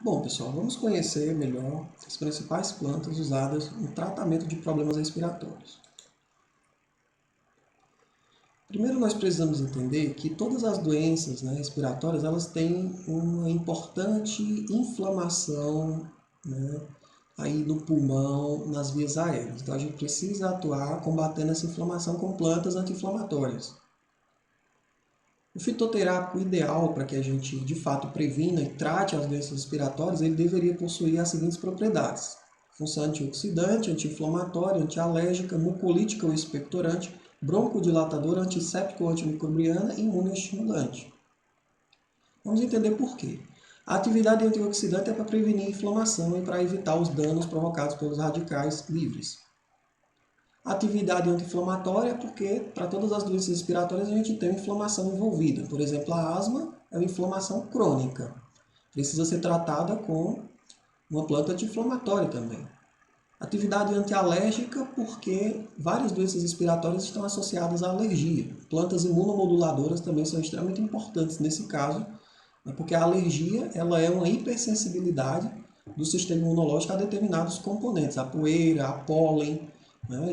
Bom, pessoal, vamos conhecer melhor as principais plantas usadas no tratamento de problemas respiratórios. Primeiro, nós precisamos entender que todas as doenças, respiratórias elas têm uma importante inflamação, aí no pulmão, nas vias aéreas. Então, a gente precisa atuar combatendo essa inflamação com plantas anti-inflamatórias. O fitoterápico ideal para que a gente, de fato, previna e trate as doenças respiratórias, ele deveria possuir as seguintes propriedades: função antioxidante, anti-inflamatória, antialérgica, mucolítica ou expectorante, broncodilatadora, antisséptica ou antimicrobiana e imunoestimulante. Vamos entender por quê. A atividade antioxidante é para prevenir a inflamação e para evitar os danos provocados pelos radicais livres. Atividade anti-inflamatória é porque para todas as doenças respiratórias a gente tem inflamação envolvida. Por exemplo, a asma é uma inflamação crônica. Precisa ser tratada com uma planta anti-inflamatória também. Atividade antialérgica porque várias doenças respiratórias estão associadas à alergia. Plantas imunomoduladoras também são extremamente importantes nesse caso, porque a alergia ela é uma hipersensibilidade do sistema imunológico a determinados componentes, a poeira, a pólen.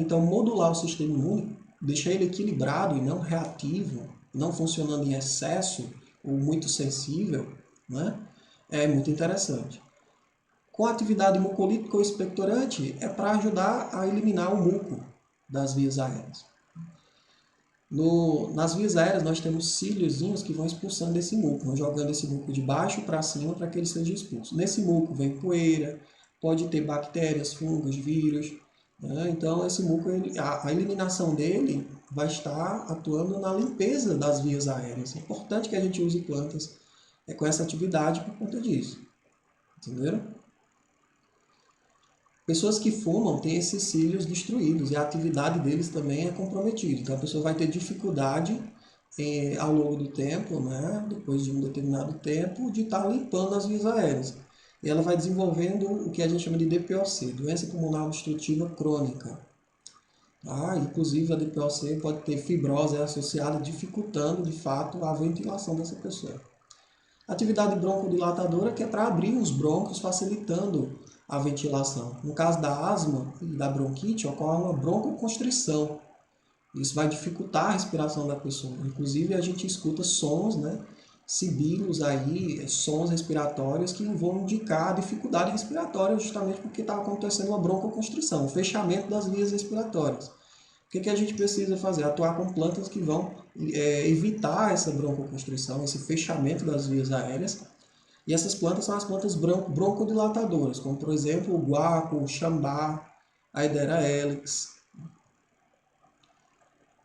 Então, modular o sistema imune, deixar ele equilibrado e não reativo, não funcionando em excesso ou muito sensível, é muito interessante. Com a atividade mucolítica ou expectorante, é para ajudar a eliminar o muco das vias aéreas. Nas vias aéreas, nós temos cíliozinhos que vão expulsando esse muco, vão jogando esse muco de baixo para cima para que ele seja expulso. Nesse muco vem poeira, pode ter bactérias, fungos, vírus. Então, esse muco, a eliminação dele vai estar atuando na limpeza das vias aéreas. É importante que a gente use plantas com essa atividade por conta disso. Entenderam? Pessoas que fumam têm esses cílios destruídos e a atividade deles também é comprometida. Então, a pessoa vai ter dificuldade ao longo do tempo, depois de um determinado tempo, de estar limpando as vias aéreas. E ela vai desenvolvendo o que a gente chama de DPOC, doença pulmonar obstrutiva crônica. Inclusive, a DPOC pode ter fibrose associada, dificultando, de fato, a ventilação dessa pessoa. Atividade broncodilatadora, que é para abrir os brônquios, facilitando a ventilação. No caso da asma e da bronquite, ocorre uma broncoconstrição. Isso vai dificultar a respiração da pessoa. Inclusive, a gente escuta sons, sibilos aí, sons respiratórios que vão indicar a dificuldade respiratória justamente porque está acontecendo uma broncoconstrição, o fechamento das vias respiratórias. O que a gente precisa fazer? Atuar com plantas que vão evitar essa broncoconstrição, esse fechamento das vias aéreas. E essas plantas são as plantas broncodilatadoras, como por exemplo o guaco, o xambá, a Hydera helix.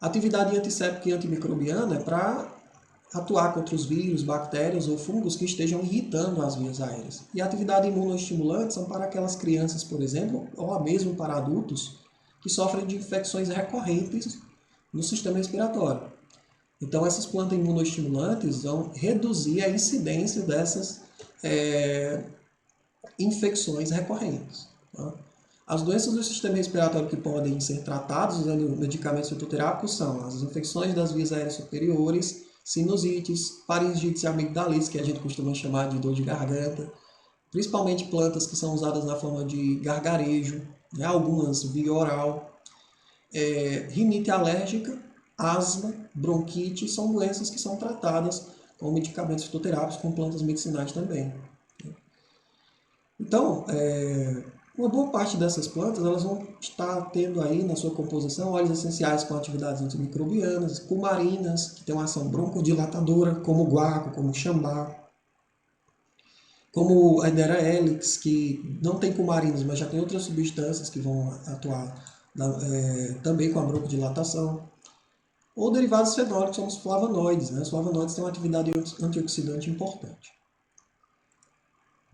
A atividade antisséptica e antimicrobiana é para atuar contra os vírus, bactérias ou fungos que estejam irritando as vias aéreas. E a atividade imunoestimulante são para aquelas crianças, por exemplo, ou mesmo para adultos, que sofrem de infecções recorrentes no sistema respiratório. Então, essas plantas imunoestimulantes vão reduzir a incidência dessas infecções recorrentes. As doenças do sistema respiratório que podem ser tratadas usando medicamentos fitoterápicos são as infecções das vias aéreas superiores, sinusites, faringites e amigdalites, que a gente costuma chamar de dor de garganta, principalmente plantas que são usadas na forma de gargarejo, algumas via oral, rinite alérgica, asma, bronquite, são doenças que são tratadas com medicamentos fitoterápicos, com plantas medicinais também. Então, uma boa parte dessas plantas elas vão estar tendo aí na sua composição óleos essenciais com atividades antimicrobianas, cumarinas, que têm uma ação broncodilatadora, como o guaco, como o xambá, como a Hydera helix, que não tem cumarinas, mas já tem outras substâncias que vão atuar também com a broncodilatação. Ou derivados fenólicos, são os flavonoides. Os flavonoides têm uma atividade antioxidante importante.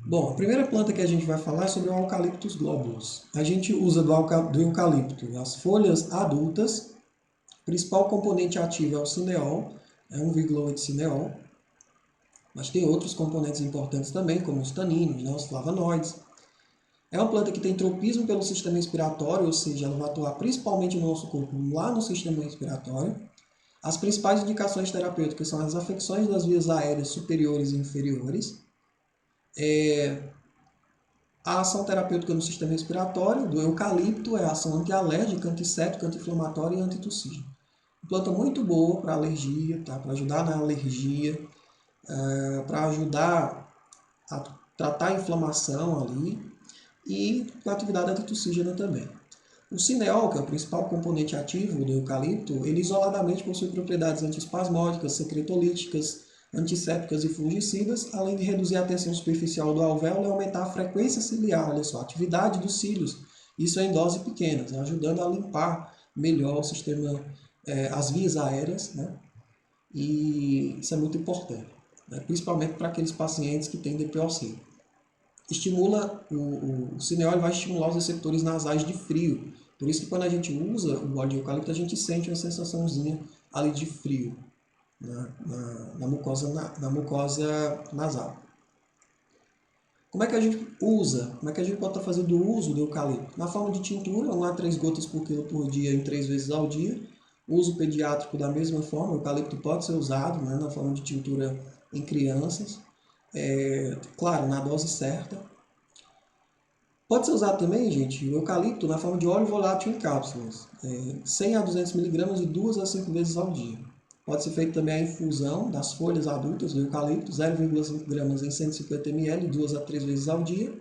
Bom, a primeira planta que a gente vai falar é sobre o Eucalyptus globulus. A gente usa do eucalipto as folhas adultas. O principal componente ativo é o cineol, 1,8 cineol. Mas tem outros componentes importantes também, como os taninos, os flavonoides. É uma planta que tem tropismo pelo sistema respiratório, ou seja, ela vai atuar principalmente no nosso corpo, lá no sistema respiratório. As principais indicações terapêuticas são as afecções das vias aéreas superiores e inferiores, A ação terapêutica no sistema respiratório do eucalipto é a ação antialérgica, antisséptica, anti-inflamatória e antitussígena. Planta muito boa para alergia, tá? Para ajudar na alergia, para ajudar a tratar a inflamação ali e com a atividade antitussígena também. O cineol, que é o principal componente ativo do eucalipto, ele isoladamente possui propriedades antiespasmódicas, secretolíticas, antissépticas e fungicidas, além de reduzir a tensão superficial do alvéolo e aumentar a frequência ciliar, olha só, a atividade dos cílios, isso é em dose pequena, ajudando a limpar melhor o sistema, as vias aéreas, né? E isso é muito importante, né? Principalmente para aqueles pacientes que têm DPOC. Estimula, o cineol vai estimular os receptores nasais de frio. Por isso que quando a gente usa o óleo de eucalipto, a gente sente uma sensaçãozinha ali de frio na mucosa nasal. Como é que a gente usa? Como é que a gente pode estar fazendo o uso do eucalipto? Na forma de tintura, 1 a 3 gotas por quilo por dia em 3 vezes ao dia. O uso pediátrico da mesma forma, o eucalipto pode ser usado, né, na forma de tintura em crianças. Claro, na dose certa. Pode ser usado também, gente, o eucalipto na forma de óleo volátil em cápsulas, 100 a 200 mg de 2 a 5 vezes ao dia. Pode ser feita também a infusão das folhas adultas do eucalipto, 0,5 gramas em 150 ml, 2 a 3 vezes ao dia.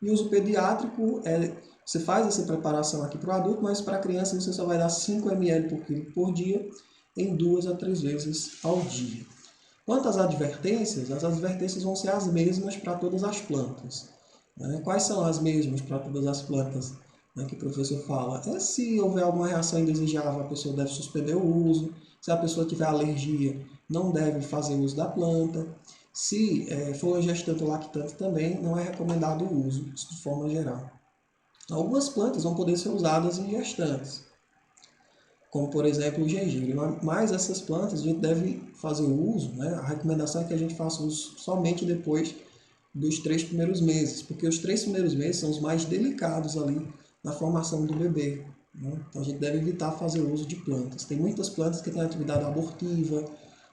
E o uso pediátrico, você faz essa preparação aqui para o adulto, mas para a criança você só vai dar 5 ml por quilo por dia, em 2 a 3 vezes ao dia. Quanto às advertências, as advertências vão ser as mesmas para todas as plantas. Quais são as mesmas para todas as plantas, né, que o professor fala? Se houver alguma reação indesejável, a pessoa deve suspender o uso. Se a pessoa tiver alergia, não deve fazer uso da planta. Se for gestante ou lactante também, não é recomendado o uso, isso de forma geral. Algumas plantas vão poder ser usadas em gestantes, como por exemplo o gengibre, mas essas plantas a gente deve fazer o uso, né? A recomendação é que a gente faça uso somente depois dos 3 primeiros meses, porque os 3 primeiros meses são os mais delicados ali na formação do bebê, né? Então a gente deve evitar fazer uso de plantas. Tem muitas plantas que têm atividade abortiva,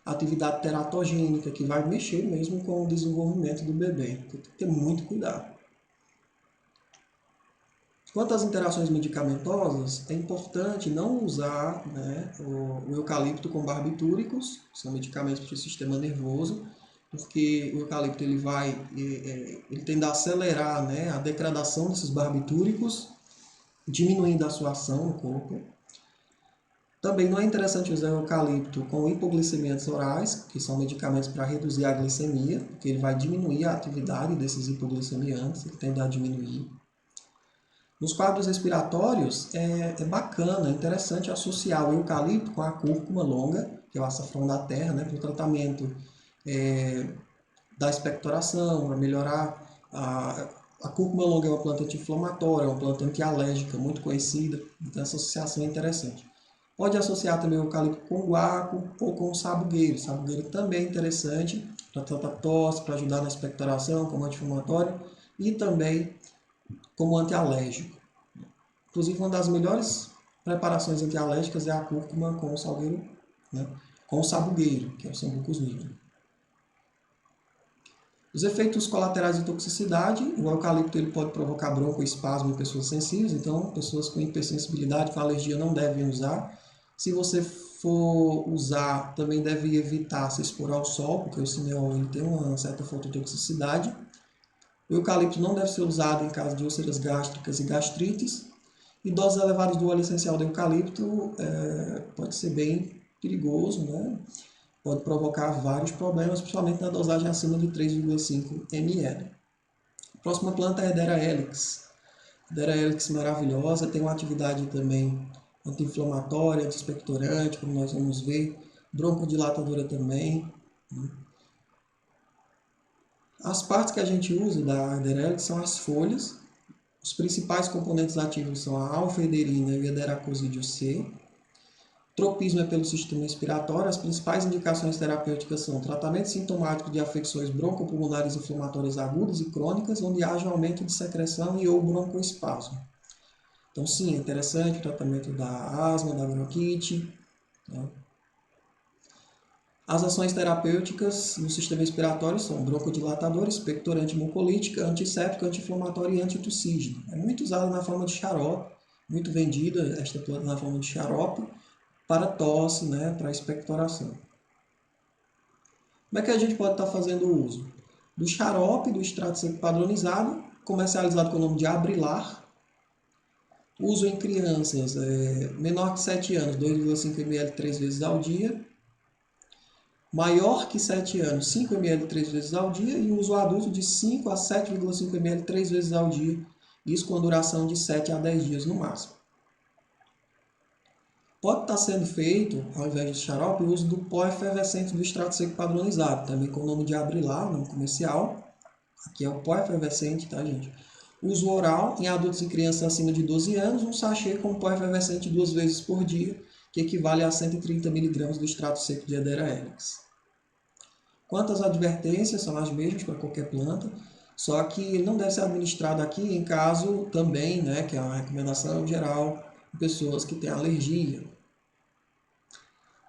atividade teratogênica, que vai mexer mesmo com o desenvolvimento do bebê. Então, tem que ter muito cuidado. Quanto às interações medicamentosas, é importante não usar, né, o eucalipto com barbitúricos, que são medicamentos para o sistema nervoso, porque o eucalipto ele tende a acelerar, né, a degradação desses barbitúricos, diminuindo a sua ação no corpo. Também não é interessante usar o eucalipto com hipoglicemiantes orais, que são medicamentos para reduzir a glicemia, porque ele vai diminuir a atividade desses hipoglicemiantes, ele tende a diminuir. Nos quadros respiratórios, é bacana, é interessante associar o eucalipto com a cúrcuma longa, que é o açafrão da terra, né, para o tratamento da expectoração, para melhorar a cúrcuma longa é uma planta anti-inflamatória, é uma planta antialérgica, muito conhecida, então essa associação é interessante. Pode associar também o eucalipto com guaco ou com o sabugueiro. O sabugueiro também é interessante para tratar tosse, para ajudar na expectoração, como anti-inflamatório e também como antialérgico. Inclusive, uma das melhores preparações antialérgicas é a cúrcuma com o salgueiro, né, com o sabugueiro, que é o Sambucus nigra. Os efeitos colaterais de toxicidade, o eucalipto ele pode provocar broncoespasmo em pessoas sensíveis, então pessoas com hipersensibilidade, com alergia não devem usar. Se você for usar, também deve evitar se expor ao sol, porque o cineol ele tem uma certa fototoxicidade. O eucalipto não deve ser usado em caso de úlceras gástricas e gastrites. E doses elevadas do óleo essencial do eucalipto pode ser bem perigoso, né? Pode provocar vários problemas, principalmente na dosagem acima de 3,5 ml. A próxima planta é a Hedera helix. Hedera helix maravilhosa, tem uma atividade também anti-inflamatória, anti-expectorante, como nós vamos ver, broncodilatadora também. As partes que a gente usa da Hedera helix são as folhas. Os principais componentes ativos são a alfa-ederina e a Hederacosidio C. Tropismo é pelo sistema respiratório. As principais indicações terapêuticas são tratamento sintomático de afecções broncopulmonares inflamatórias agudas e crônicas, onde haja aumento de secreção e ou broncoespasmo. Então, sim, é interessante o tratamento da asma, da bronquite. Né? As ações terapêuticas no sistema respiratório são broncodilatador, expectorante, mucolítica, antisséptico, anti-inflamatório e antitussígeno. É muito usado na forma de xarope, muito vendida esta planta na forma de xarope para tosse, né, para expectoração. Como é que a gente pode estar fazendo o uso? Do xarope, do extrato seco padronizado, comercializado com o nome de Abrilar. Uso em crianças menor que 7 anos, 2,5 ml 3 vezes ao dia. Maior que 7 anos, 5 ml 3 vezes ao dia. E uso adulto de 5 a 7,5 ml 3 vezes ao dia. Isso com duração de 7 a 10 dias no máximo. Pode estar sendo feito, ao invés de xarope, o uso do pó efervescente do extrato seco padronizado, também com o nome de Abrilar, nome comercial. Aqui é o pó efervescente, tá, gente? Uso oral em adultos e crianças acima de 12 anos, um sachê com pó efervescente 2 vezes por dia, que equivale a 130 mg do extrato seco de Hedera helix. Quanto às advertências, são as mesmas para qualquer planta, só que ele não deve ser administrado aqui em caso também, né, que é uma recomendação geral, de pessoas que têm alergia.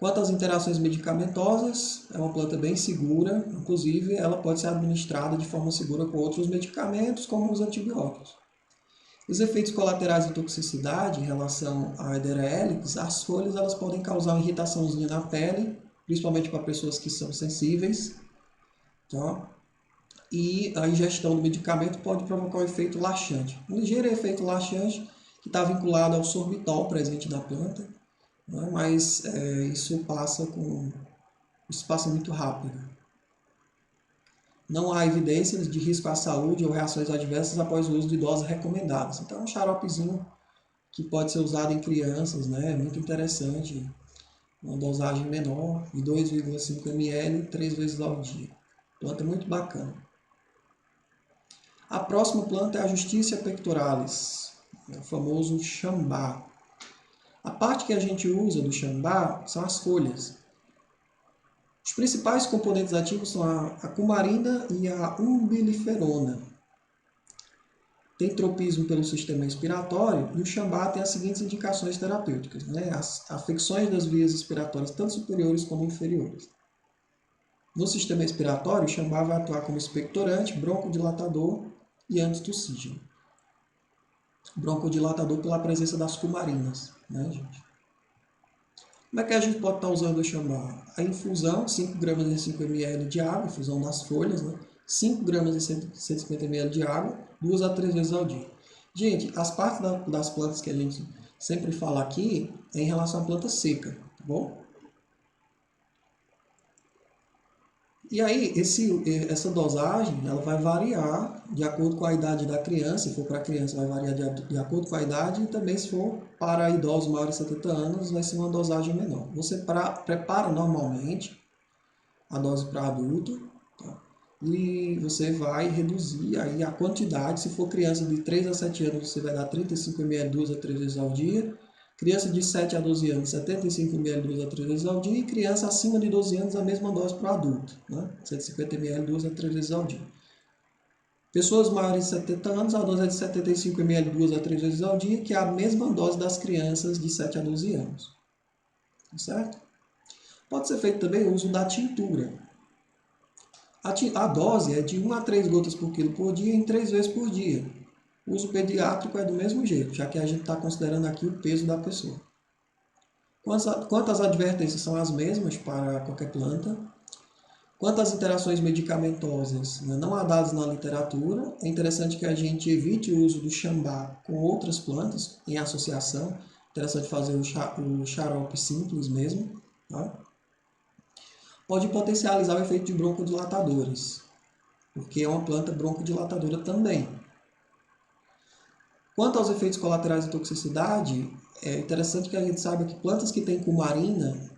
Quanto às interações medicamentosas, é uma planta bem segura, inclusive ela pode ser administrada de forma segura com outros medicamentos, como os antibióticos. Os efeitos colaterais de toxicidade em relação à Hedera helix, as folhas elas podem causar uma irritaçãozinha na pele, principalmente para pessoas que são sensíveis, tá? E a ingestão do medicamento pode provocar um efeito laxante. Um ligeiro efeito laxante que está vinculado ao sorbitol presente na planta, né? Mas isso passa muito rápido. Não há evidências de risco à saúde ou reações adversas após o uso de doses recomendadas. Então, é um xaropezinho que pode ser usado em crianças, né? É muito interessante. Uma dosagem menor, de 2,5 ml, 3 vezes ao dia. Planta muito bacana. A próxima planta é a Justicia pectoralis, o famoso xambá. A parte que a gente usa do xambá são as folhas. Os principais componentes ativos são a cumarina e a umbiliferona. Tem tropismo pelo sistema respiratório e o xambá tem as seguintes indicações terapêuticas, né? As afecções das vias respiratórias, tanto superiores como inferiores. No sistema respiratório, o xambá vai atuar como expectorante, broncodilatador e antitussígeno. Broncodilatador pela presença das cumarinas, né, gente? Como é que a gente pode estar usando o xambá? A infusão, 5 gramas em 5 ml de água, infusão das folhas, né? 5 gramas em 150 ml de água, 2 a 3 vezes ao dia. Gente, as partes das plantas que a gente sempre fala aqui é em relação à planta seca, tá bom? E aí, essa dosagem ela vai variar de acordo com a idade da criança. Se for para criança, vai variar de acordo com a idade. E também, se for para idosos maiores de 70 anos, vai ser uma dosagem menor. Você prepara normalmente a dose para adulto, tá? E você vai reduzir aí a quantidade. Se for criança de 3 a 7 anos, você vai dar 35 ml 2 a 3 vezes ao dia. Criança de 7 a 12 anos, 75 ml 2 a 3 vezes ao dia. E criança acima de 12 anos, a mesma dose para o adulto, né? 150 ml 2 a 3 vezes ao dia. Pessoas maiores de 70 anos, a dose é de 75 ml 2 a 3 vezes ao dia, que é a mesma dose das crianças de 7 a 12 anos. Certo? Pode ser feito também o uso da tintura. A dose é de 1 a 3 gotas por quilo por dia em 3 vezes por dia. O uso pediátrico é do mesmo jeito, já que a gente está considerando aqui o peso da pessoa. Quanto às advertências, são as mesmas para qualquer planta. Quanto às interações medicamentosas, não há dados na literatura. É interessante que a gente evite o uso do xambá com outras plantas em associação. É interessante fazer o xarope simples mesmo, tá? Pode potencializar o efeito de broncodilatadores, porque é uma planta broncodilatadora também. Quanto aos efeitos colaterais de toxicidade, é interessante que a gente saiba que plantas que têm cumarina,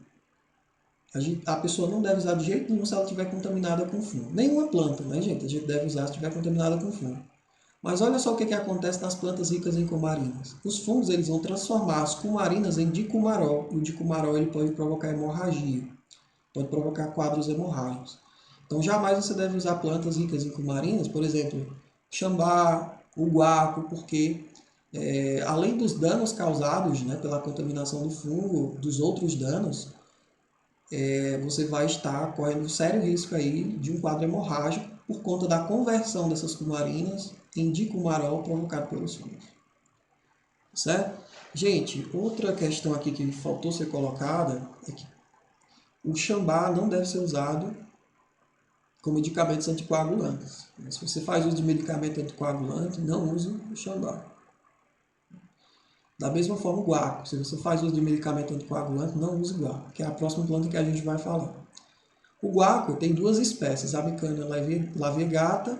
a pessoa não deve usar de jeito nenhum se ela estiver contaminada com fungo. Nenhuma planta, né, gente? A gente deve usar se estiver contaminada com fungo. Mas olha só o que acontece nas plantas ricas em cumarinas. Os fungos eles vão transformar as cumarinas em dicumarol, e o dicumarol ele pode provocar hemorragia, pode provocar quadros hemorrágicos. Então jamais você deve usar plantas ricas em cumarinas, por exemplo, xambá, o guaco, porque além dos danos causados, né, pela contaminação do fungo, dos outros danos, você vai estar correndo sério risco aí de um quadro hemorrágico por conta da conversão dessas cumarinas em dicumarol provocado pelos fungos. Certo? Gente, outra questão aqui que faltou ser colocada é que o Xambá não deve ser usado com medicamentos anticoagulantes. Se você faz uso de medicamento anticoagulante, não use o Xambá. Da mesma forma, o guaco. Se você faz uso de medicamento anticoagulante, não use guaco, que é a próxima planta que a gente vai falar. O guaco tem duas espécies, a Micania laevigata,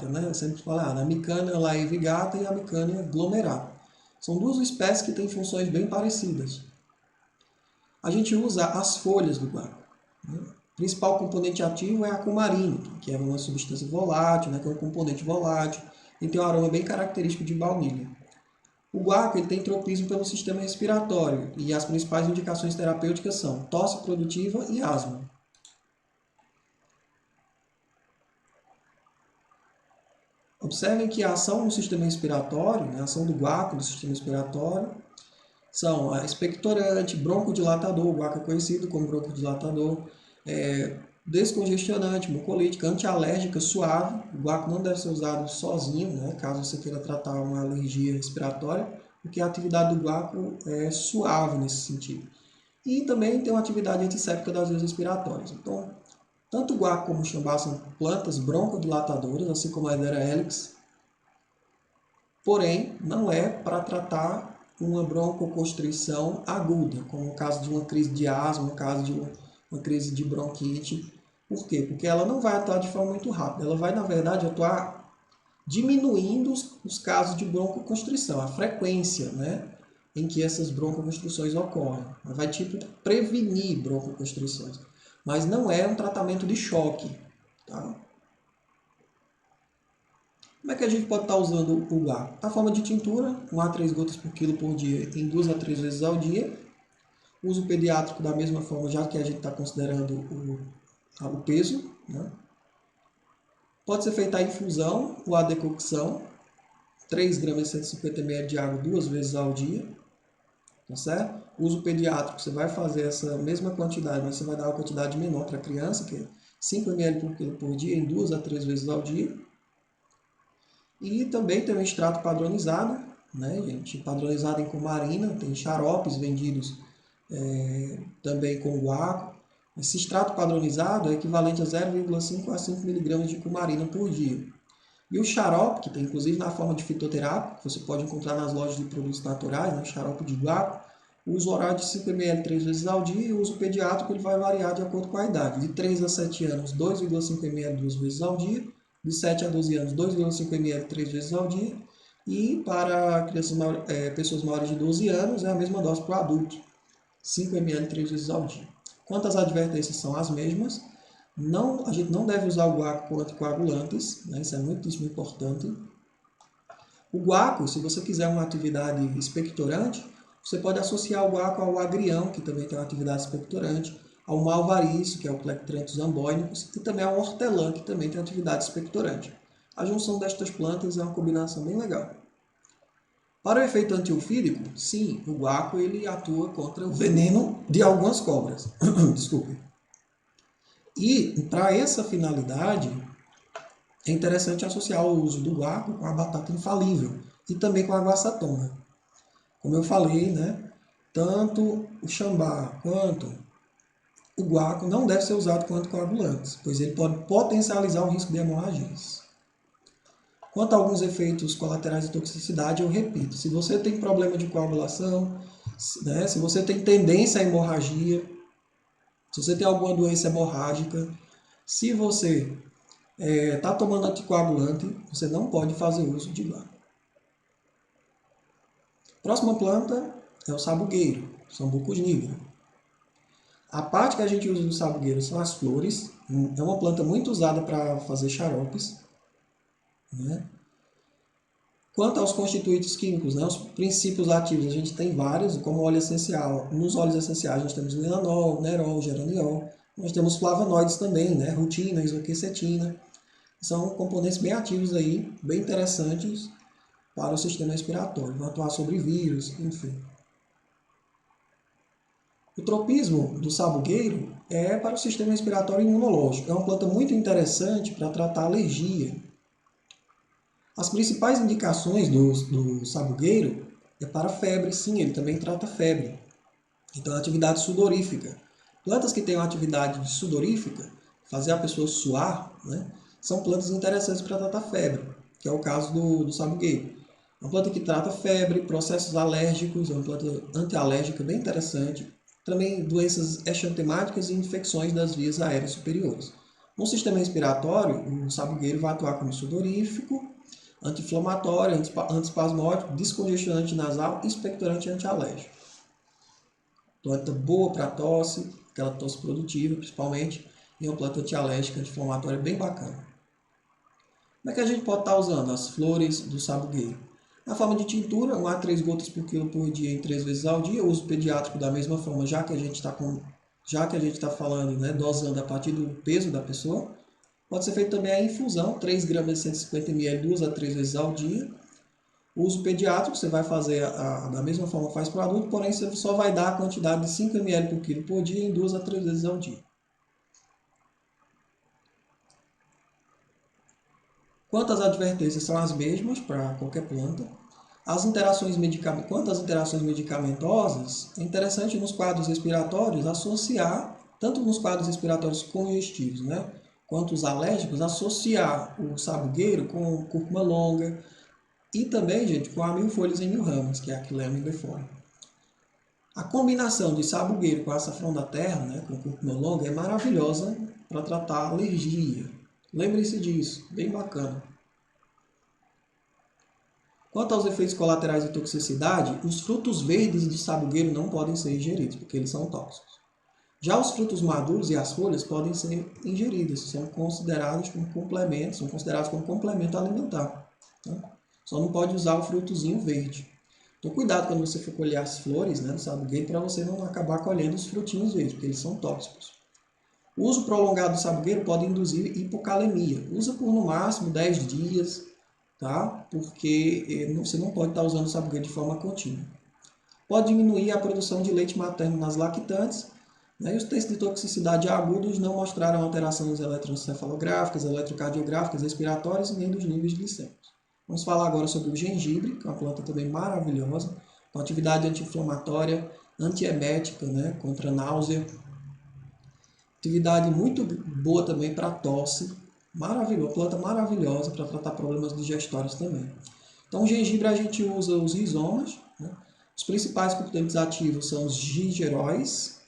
né? Eu sempre falo, a Micania laevigata e a Micania glomerata. São duas espécies que têm funções bem parecidas. A gente usa as folhas do guaco. Né? O principal componente ativo é a cumarina, que é uma substância volátil, né? Que é um componente volátil e tem um aroma bem característico de baunilha. O guaco ele tem tropismo pelo sistema respiratório e as principais indicações terapêuticas são tosse produtiva e asma. Observem que a ação no sistema respiratório, né, a ação do guaco no sistema respiratório, são a expectorante, broncodilatador, o guaco é conhecido como broncodilatador, descongestionante, mucolítica, antialérgica, suave. O guaco não deve ser usado sozinho, né, caso você queira tratar uma alergia respiratória, porque a atividade do guaco é suave nesse sentido. E também tem uma atividade antisséptica das vias respiratórias. Então, tanto o guaco como o xambá são plantas broncodilatadoras, assim como a Hedera helix, porém, não é para tratar uma broncoconstrição aguda, como no caso de uma crise de asma, no caso de uma crise de bronquite. Por quê? Porque ela não vai atuar de forma muito rápida, ela vai, na verdade, atuar diminuindo os casos de broncoconstrição, a frequência, né, em que essas broncoconstrições ocorrem. Ela vai, tipo, prevenir broncoconstrições, mas não é um tratamento de choque. Tá? Como é que a gente pode estar usando o guaco? Na forma de tintura, 1 a 3 gotas por quilo por dia, em 2 a 3 vezes ao dia. Uso pediátrico da mesma forma, já que a gente está considerando o peso. Né? Pode ser feita a infusão ou a decocção, 3 gramas e 150 ml de água 2 vezes ao dia. Tá certo? Uso pediátrico, você vai fazer essa mesma quantidade, mas você vai dar uma quantidade menor para a criança, que é 5 ml por quilo por dia, em 2 a 3 vezes ao dia. E também tem um extrato padronizado, né, gente? Padronizado em cumarina, tem xaropes vendidos também com guaco. Esse extrato padronizado é equivalente a 0,5 a 5 mg de cumarina por dia. E o xarope, que tem inclusive na forma de fitoterápico, que você pode encontrar nas lojas de produtos naturais, né, xarope de guaco, o uso oral de 5 ml 3 vezes ao dia e o uso pediátrico ele vai variar de acordo com a idade. De 3 a 7 anos, 2,5 ml 2 vezes ao dia. De 7 a 12 anos, 2,5 ml 3 vezes ao dia. E para crianças pessoas maiores de 12 anos, é a mesma dose para o adulto, 5 ml 3 vezes ao dia. Quanto às advertências são as mesmas, a gente não deve usar o guaco com anticoagulantes, né? Isso é muitíssimo importante. O guaco, se você quiser uma atividade expectorante, você pode associar o guaco ao agrião, que também tem uma atividade expectorante, ao malvarício, que é o Plectranthus amboinicus, e também ao hortelã, que também tem atividade expectorante. A junção destas plantas é uma combinação bem legal. Para o efeito antiofídico, sim, o guaco ele atua contra o veneno de algumas cobras. Desculpe. E para essa finalidade, é interessante associar o uso do guaco com a batata infalível e também com a guaçatona. Como eu falei, né, tanto o xambá quanto o guaco não deve ser usado com anticoagulantes, pois ele pode potencializar o risco de hemorragias. Quanto a alguns efeitos colaterais de toxicidade, eu repito, se você tem problema de coagulação, né, se você tem tendência à hemorragia, se você tem alguma doença hemorrágica, se você está tomando anticoagulante, você não pode fazer uso de guaco. Próxima planta é o sabugueiro, Sambucus nigra. A parte que a gente usa do sabugueiro são as flores. É uma planta muito usada para fazer xaropes. Né? Quanto aos constituintes químicos, né, os princípios ativos, a gente tem vários, como óleo essencial. Nos óleos essenciais nós temos linanol, nerol, geraniol. Nós temos flavonoides também, né, rutina, isoquercetina. São componentes bem ativos aí, bem interessantes para o sistema respiratório. Vão atuar sobre vírus, enfim. O tropismo do sabugueiro é para o sistema respiratório e imunológico. É uma planta muito interessante para tratar alergia. As principais indicações do sabugueiro é para febre, sim, ele também trata febre. Então, atividade sudorífica. Plantas que têm uma atividade sudorífica, fazer a pessoa suar, né, são plantas interessantes para tratar febre, que é o caso do sabugueiro. Uma planta que trata febre, processos alérgicos, é uma planta antialérgica bem interessante. Também doenças exantemáticas e infecções das vias aéreas superiores. No sistema respiratório, o sabugueiro vai atuar como sudorífico, anti-inflamatório, antiespasmódico, descongestionante nasal e expectorante antialérgico. Planta boa para tosse, aquela tosse produtiva principalmente, e uma planta antialérgica, anti-inflamatória bem bacana. Como é que a gente pode estar usando as flores do sabugueiro? Na forma de tintura, 1 a 3 gotas por quilo por dia em 3 vezes ao dia. O uso pediátrico da mesma forma, já que a gente está falando, né, dosando a partir do peso da pessoa. Pode ser feito também a infusão, 3 gramas de 150 ml 2 a 3 vezes ao dia. O uso pediátrico, você vai fazer da mesma forma que faz para o adulto, porém você só vai dar a quantidade de 5 ml por quilo por dia em 2 a 3 vezes ao dia. Quantas advertências são as mesmas para qualquer planta? Quanto às interações medicamentosas, é interessante nos quadros respiratórios associar, tanto nos quadros respiratórios congestivos, né, quanto os alérgicos, associar o sabugueiro com cúrcuma longa e também, gente, com a 1000 folhas em 1000 ramas, que é a Achillea millefora. A combinação de sabugueiro com açafrão da terra, né, com cúrcuma longa, é maravilhosa para tratar alergia. Lembre-se disso, bem bacana. Quanto aos efeitos colaterais de toxicidade, os frutos verdes de sabugueiro não podem ser ingeridos, porque eles são tóxicos. Já os frutos maduros e as folhas podem ser ingeridas, são considerados como complemento alimentar. Tá? Só não pode usar o frutozinho verde. Então, cuidado quando você for colher as flores, né, do sabugueiro, para você não acabar colhendo os frutinhos verdes, porque eles são tóxicos. O uso prolongado do sabugueiro pode induzir hipocalemia. Usa por no máximo 10 dias, tá? Porque você não pode estar usando o sabugueiro de forma contínua. Pode diminuir a produção de leite materno nas lactantes, né? E os testes de toxicidade agudos não mostraram alteração nas eletroencefalográficas, eletrocardiográficas, respiratórias e nem dos níveis glicêmicos. Vamos falar agora sobre o gengibre, que é uma planta também maravilhosa, com atividade anti-inflamatória, antiemética, né? Contra náusea. Atividade muito boa também para tosse, maravilhosa, planta maravilhosa para tratar problemas digestórios também. Então, o gengibre a gente usa os rizomas, né? Os principais componentes ativos são os gingeróis.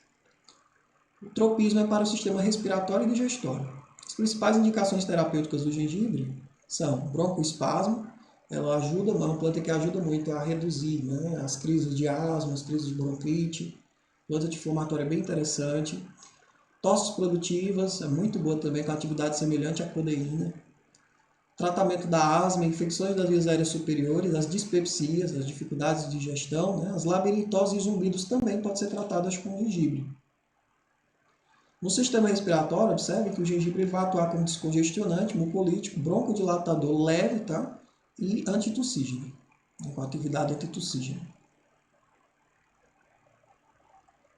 O tropismo é para o sistema respiratório e digestório. As principais indicações terapêuticas do gengibre são broncoespasmo, ela ajuda, é uma planta que ajuda muito a reduzir, né, as crises de asma, as crises de bronquite, planta anti-inflamatória bem interessante. Tosses produtivas, é muito boa também, com atividade semelhante à codeína. Tratamento da asma, infecções das vias aéreas superiores, as dispepsias, as dificuldades de digestão, né? As labirintoses e zumbidos também podem ser tratadas com gengibre. No sistema respiratório, observe que o gengibre vai atuar como descongestionante, mucolítico, broncodilatador leve, tá? E antitussígeno, com atividade antitussígena.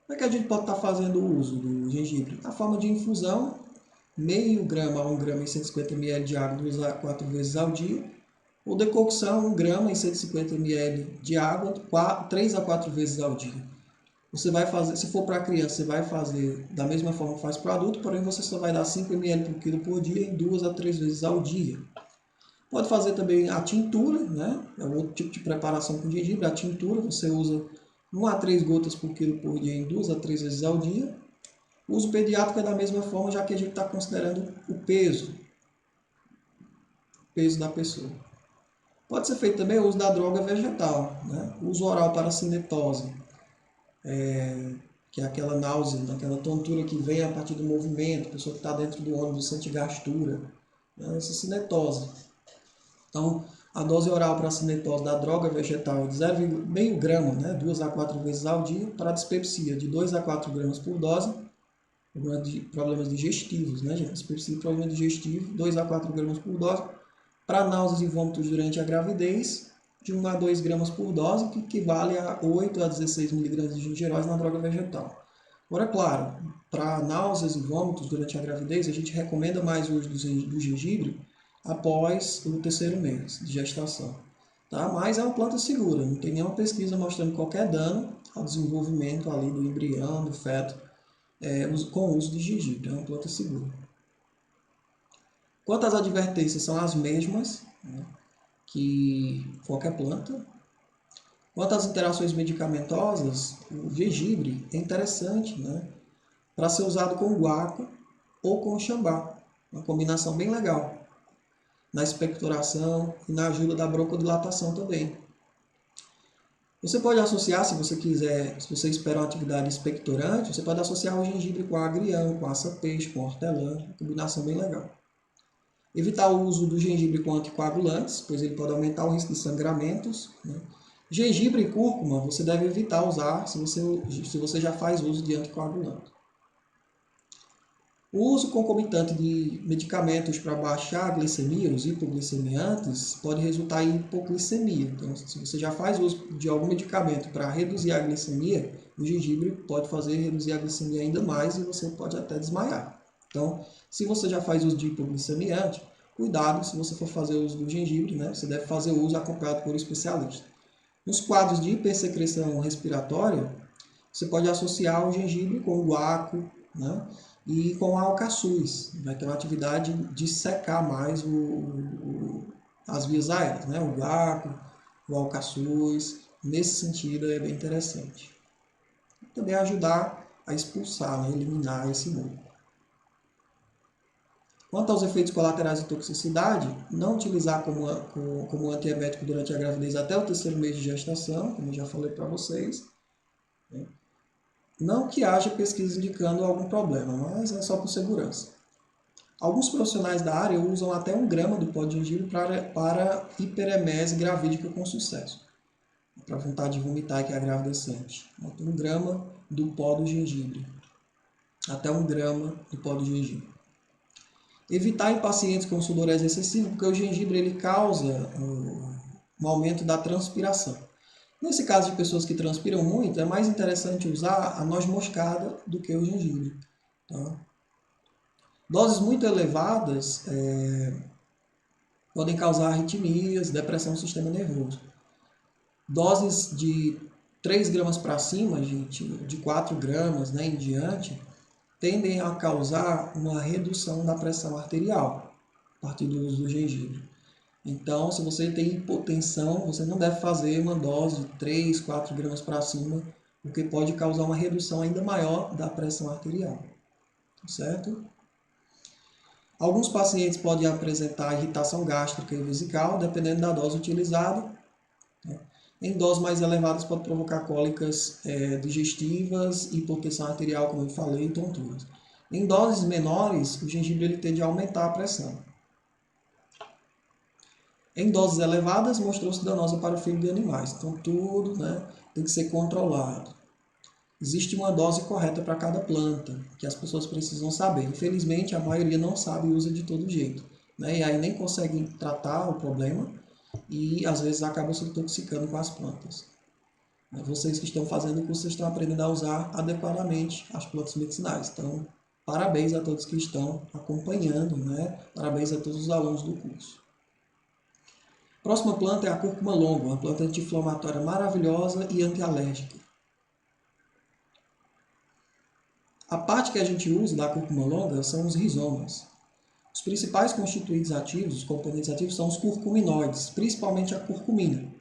Como é que a gente pode estar fazendo o uso do gengibre? Na forma de infusão, meio grama a 1 grama em 150 ml de água 2 a 4 vezes ao dia. Ou decocção, 1 grama em 150 ml de água 3 a 4 vezes ao dia. Você vai fazer, se for para criança, você vai fazer da mesma forma que faz para adulto, porém você só vai dar 5 ml por quilo por dia em 2 a 3 vezes ao dia. Pode fazer também a tintura, né? É um outro tipo de preparação com gengibre. A tintura você usa 1 a 3 gotas por quilo por dia em 2 a 3 vezes ao dia. O uso pediátrico é da mesma forma, já que a gente está considerando o peso da pessoa. Pode ser feito também o uso da droga vegetal, né? O uso oral para cinetose, que é aquela náusea, aquela tontura que vem a partir do movimento, a pessoa que está dentro do ônibus sente gastura, né? Essa cinetose. Então, a dose oral para a cinetose da droga vegetal é de 0,5 grama, né? 2 a 4 vezes ao dia, para a dispepsia de 2 a 4 gramas por dose, problemas digestivos, né, gente? Dispepsia e problema digestivo, 2 a 4 gramas por dose. Para náuseas e vômitos durante a gravidez, de 1 a 2 gramas por dose, que equivale a 8 a 16 miligramas de gingeróis na droga vegetal. Agora, claro, para náuseas e vômitos durante a gravidez, a gente recomenda mais o uso do gengibre após o terceiro mês de gestação. Tá? Mas é uma planta segura, não tem nenhuma pesquisa mostrando qualquer dano ao desenvolvimento ali do embrião, do feto, com o uso de gengibre. É uma planta segura. Quanto às advertências, são as mesmas, né, que qualquer planta. Quanto às interações medicamentosas, o gengibre é interessante, né, para ser usado com guaco ou com xambá. Uma combinação bem legal. Na expectoração e na ajuda da broncodilatação também. Você pode associar, se você quiser, se você espera uma atividade expectorante, você pode associar o gengibre com agrião, com aça-peixe, com hortelã, uma combinação bem legal. Evitar o uso do gengibre com anticoagulantes, pois ele pode aumentar o risco de sangramentos, né? Gengibre e cúrcuma você deve evitar usar se você já faz uso de anticoagulante. O uso concomitante de medicamentos para baixar a glicemia, os hipoglicemiantes, pode resultar em hipoglicemia. Então, se você já faz uso de algum medicamento para reduzir a glicemia, o gengibre pode fazer reduzir a glicemia ainda mais e você pode até desmaiar. Então, se você já faz uso de hipoglicemiante, cuidado se você for fazer uso do gengibre, né? Você deve fazer uso acompanhado por um especialista. Nos quadros de hipersecreção respiratória, você pode associar o gengibre com o guaco, né? E com a alcaçuz. Vai ter uma atividade de secar mais as vias aéreas, né? O guaco, o alcaçuz. Nesse sentido, é bem interessante. Também ajudar a expulsar, né? Eliminar esse muco. Quanto aos efeitos colaterais de toxicidade, não utilizar como antiemético durante a gravidez até o terceiro mês de gestação, como eu já falei para vocês. Não que haja pesquisa indicando algum problema, mas é só por segurança. Alguns profissionais da área usam até 1 grama do pó de gengibre para hiperemese gravídica com sucesso. Para a vontade de vomitar que a grávida sente. 1 grama do pó do gengibre. Até 1 grama do pó do gengibre. Evitar em pacientes com sudorese excessiva, porque o gengibre ele causa um aumento da transpiração. Nesse caso de pessoas que transpiram muito, é mais interessante usar a noz moscada do que o gengibre. Tá? Doses muito elevadas podem causar arritmias, depressão do sistema nervoso. Doses de 3 gramas para cima, gente, de 4 gramas, né, em diante, tendem a causar uma redução da pressão arterial a partir do uso do gengibre. Então, se você tem hipotensão, você não deve fazer uma dose de 3, 4 gramas para cima, porque pode causar uma redução ainda maior da pressão arterial. Certo? Alguns pacientes podem apresentar irritação gástrica e vesical, dependendo da dose utilizada. Em doses mais elevadas, pode provocar cólicas digestivas, hipotensão arterial, como eu falei, e tonturas. Em doses menores, o gengibre ele tende a aumentar a pressão. Em doses elevadas, mostrou-se danosa para o fígado de animais. Então, tudo, né, tem que ser controlado. Existe uma dose correta para cada planta, que as pessoas precisam saber. Infelizmente, a maioria não sabe e usa de todo jeito. Né? E aí nem conseguem tratar o problema e, às vezes, acabam se intoxicando com as plantas. Vocês que estão fazendo o curso, vocês estão aprendendo a usar adequadamente as plantas medicinais. Então, parabéns a todos que estão acompanhando, né? Parabéns a todos os alunos do curso. A próxima planta é a cúrcuma longa, uma planta anti-inflamatória maravilhosa e antialérgica. A parte que a gente usa da cúrcuma longa são os rizomas. Os principais constituintes ativos, os componentes ativos, são os curcuminoides, principalmente a curcumina.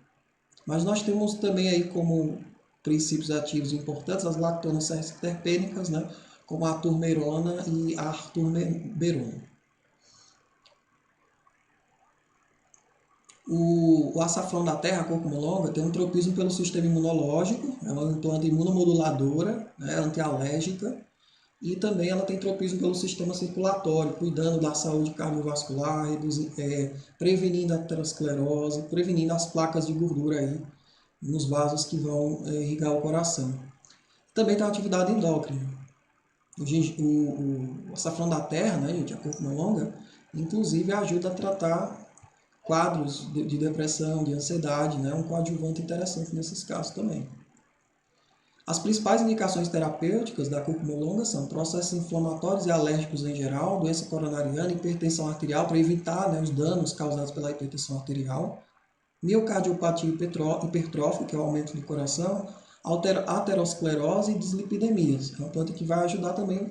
Mas nós temos também aí como princípios ativos importantes as lactonas terpênicas, né, como a turmerona e a arturmerona. O açafrão da terra, a cúrcuma longa, tem um tropismo pelo sistema imunológico, é uma planta imunomoduladora, né, antialérgica, e também ela tem tropismo pelo sistema circulatório, cuidando da saúde cardiovascular, prevenindo a aterosclerose, prevenindo as placas de gordura aí nos vasos que vão irrigar o coração. Também tem uma atividade endócrina. O açafrão da terra, né, gente, a cúrcuma longa, inclusive ajuda a tratar quadros de depressão, de ansiedade, né, um coadjuvante interessante nesses casos também. As principais indicações terapêuticas da cúrcuma longa são processos inflamatórios e alérgicos em geral, doença coronariana, hipertensão arterial, para evitar, né, os danos causados pela hipertensão arterial, miocardiopatia hipertrófica, que é o aumento do coração, aterosclerose e dislipidemias. É uma planta que vai ajudar também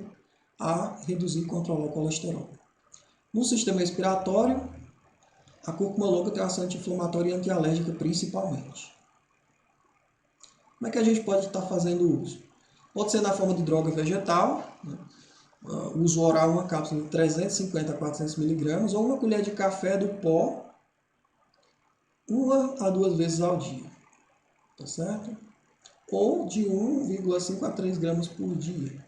a reduzir e controlar o colesterol. No sistema respiratório, a cúrcuma longa tem ação anti-inflamatória e antialérgica principalmente. Como é que a gente pode estar fazendo uso? Pode ser na forma de droga vegetal, né? Uso oral, uma cápsula de 350 a 400 mg, ou uma colher de café do pó, 1 a 2 vezes ao dia, tá certo? Ou de 1,5 a 3 gramas por dia.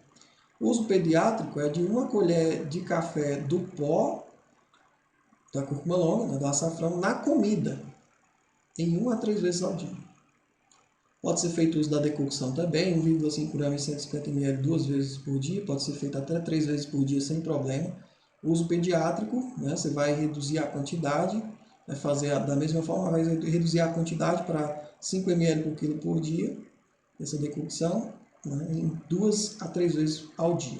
O uso pediátrico é de 1 colher de café do pó, da cúrcuma longa, né, do açafrão, na comida, em 1 a 3 vezes ao dia. Pode ser feito uso da decocção também, 1,5 gramas em 150 ml 2 vezes por dia, pode ser feito até 3 vezes por dia sem problema. O uso pediátrico, né, você vai reduzir a quantidade, vai fazer da mesma forma, vai reduzir a quantidade para 5 ml por quilo por dia, essa decocção, né, em 2 a 3 vezes ao dia.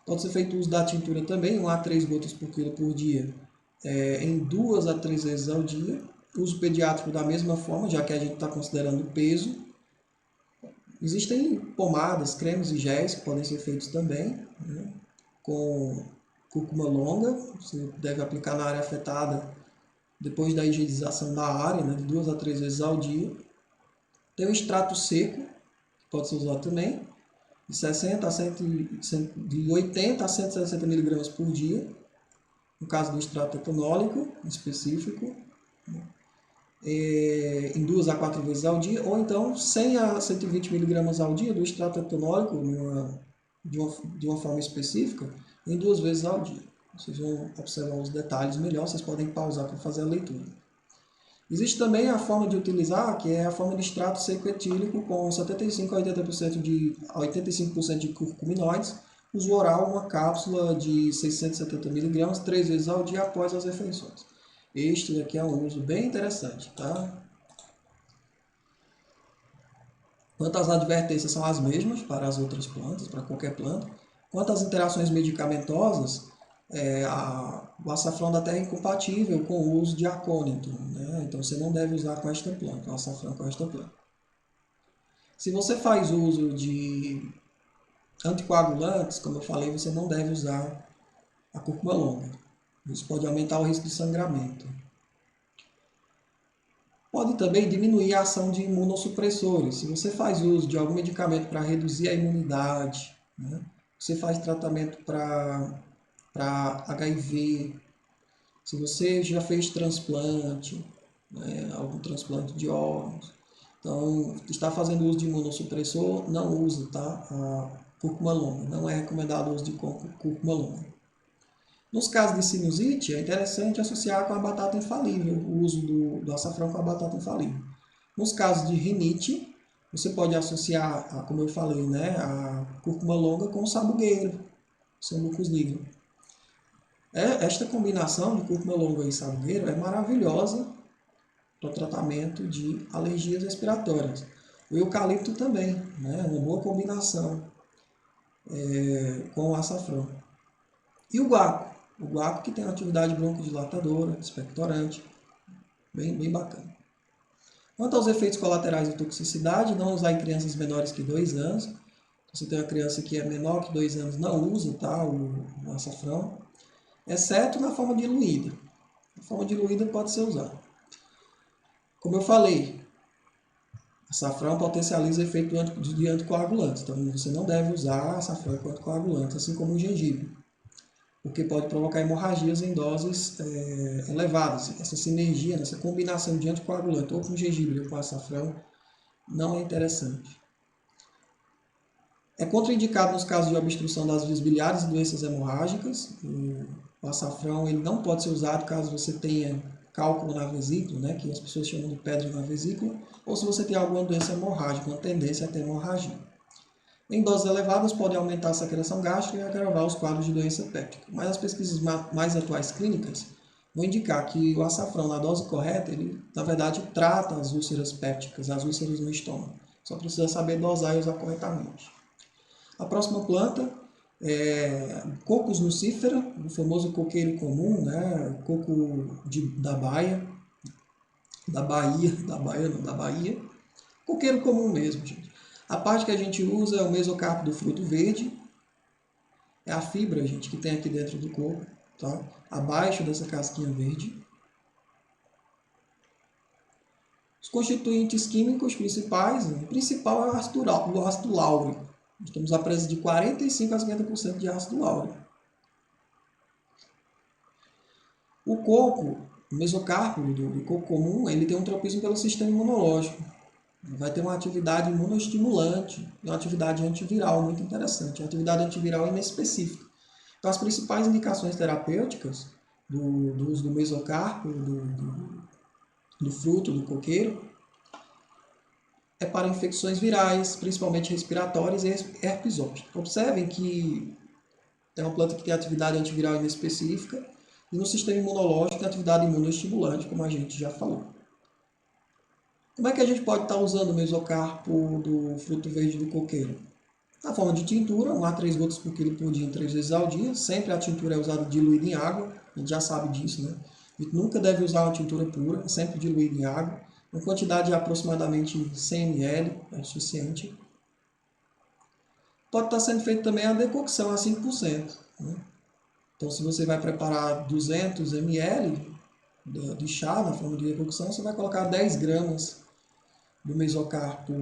Pode ser feito uso da tintura também, 1 a 3 gotas por quilo por dia, em 2 a 3 vezes ao dia. Uso pediátrico da mesma forma, já que a gente está considerando peso. Existem pomadas, cremes e géis que podem ser feitos também, né, com cúrcuma longa. Você deve aplicar na área afetada depois da higienização da área, né, de 2 a 3 vezes ao dia. Tem o extrato seco, que pode ser usado também, de 80 a 160 mg por dia, no caso do extrato etanólico específico, né, em 2 a 4 vezes ao dia, ou então 100 a 120 mg ao dia do extrato etanólico de uma forma específica, em 2 vezes ao dia. Vocês vão observar os detalhes melhor, vocês podem pausar para fazer a leitura. Existe também a forma de utilizar, que é a forma de extrato seco etílico com 75 a 85% de curcuminoides, uso oral, uma cápsula de 670 mg 3 vezes ao dia após as refeições. Este aqui é um uso bem interessante, tá? Quanto às advertências, são as mesmas para as outras plantas, para qualquer planta. Quanto às interações medicamentosas, o açafrão da terra é incompatível com o uso de acônito, né? Então você não deve usar com esta planta, o açafrão com esta planta. Se você faz uso de anticoagulantes, como eu falei, você não deve usar a cúrcuma longa. Isso pode aumentar o risco de sangramento. Pode também diminuir a ação de imunossupressores. Se você faz uso de algum medicamento para reduzir a imunidade, né? Você faz tratamento para HIV, se você já fez transplante, né, algum transplante de órgãos, então está fazendo uso de imunossupressor, não use, tá? A cúrcuma longa, não é recomendado o uso de cúrcuma longa. Nos casos de sinusite, é interessante associar com a batata infalível, o uso do açafrão com a batata infalível. Nos casos de rinite, você pode associar, como eu falei, né, a cúrcuma longa com o sabugueiro, Sambucus nigra. Esta combinação de cúrcuma longa e sabugueiro é maravilhosa para o tratamento de alergias respiratórias. O eucalipto também, né, uma boa combinação com o açafrão. E o guaco que tem atividade broncodilatadora, expectorante, bem bacana. Quanto aos efeitos colaterais de toxicidade, não usar em crianças menores que 2 anos. Se você tem uma criança que é menor que 2 anos, não use, tá, o açafrão, exceto na forma diluída. A forma diluída pode ser usada. Como eu falei, açafrão potencializa o efeito de anticoagulante, então você não deve usar açafrão como anticoagulante, assim como o gengibre, porque pode provocar hemorragias em doses elevadas. Essa sinergia, essa combinação de anticoagulante ou com gengibre ou com açafrão não é interessante. É contraindicado nos casos de obstrução das vias biliares e doenças hemorrágicas. O açafrão ele não pode ser usado caso você tenha cálculo na vesícula, né, que as pessoas chamam de pedra na vesícula, ou se você tem alguma doença hemorrágica, uma tendência a ter hemorragia. Em doses elevadas, pode aumentar a secreção gástrica e agravar os quadros de doença péptica. Mas as pesquisas mais atuais clínicas vão indicar que o açafrão, na dose correta, ele, na verdade, trata as úlceras pépticas, as úlceras no estômago. Só precisa saber dosar e usar corretamente. A próxima planta é Cocos nucifera, o famoso coqueiro comum, né? Coco da Bahia, da Bahia, não, da Bahia. Coqueiro comum mesmo, gente. A parte que a gente usa é o mesocarpo do fruto verde, é a fibra, gente, que tem aqui dentro do coco, tá? Abaixo dessa casquinha verde. Os constituintes químicos principais, o principal é o ácido láurico. Nós temos a presença de 45 a 50% de ácido láurico. O coco, o mesocarpo do coco comum, ele tem um tropismo pelo sistema imunológico. Vai ter uma atividade imunoestimulante e uma atividade antiviral muito interessante. A atividade antiviral é inespecífica. Então, as principais indicações terapêuticas do uso do mesocarpo, do fruto, do coqueiro, é para infecções virais, principalmente respiratórias e herpes zoster. Observem que é uma planta que tem atividade antiviral inespecífica e no sistema imunológico tem atividade imunoestimulante, como a gente já falou. Como é que a gente pode estar usando o mesocarpo do fruto verde do coqueiro? Na forma de tintura, 1 a 3 gotas por quilo por dia, 3 vezes ao dia. Sempre a tintura é usada diluída em água, a gente já sabe disso, né? A gente nunca deve usar uma tintura pura, sempre diluída em água. Uma quantidade de aproximadamente 100 ml é o suficiente. Pode estar sendo feita também a decocção a 5%. Né? Então, se você vai preparar 200 ml de chá na forma de decocção, você vai colocar 10 gramas do mesocarpo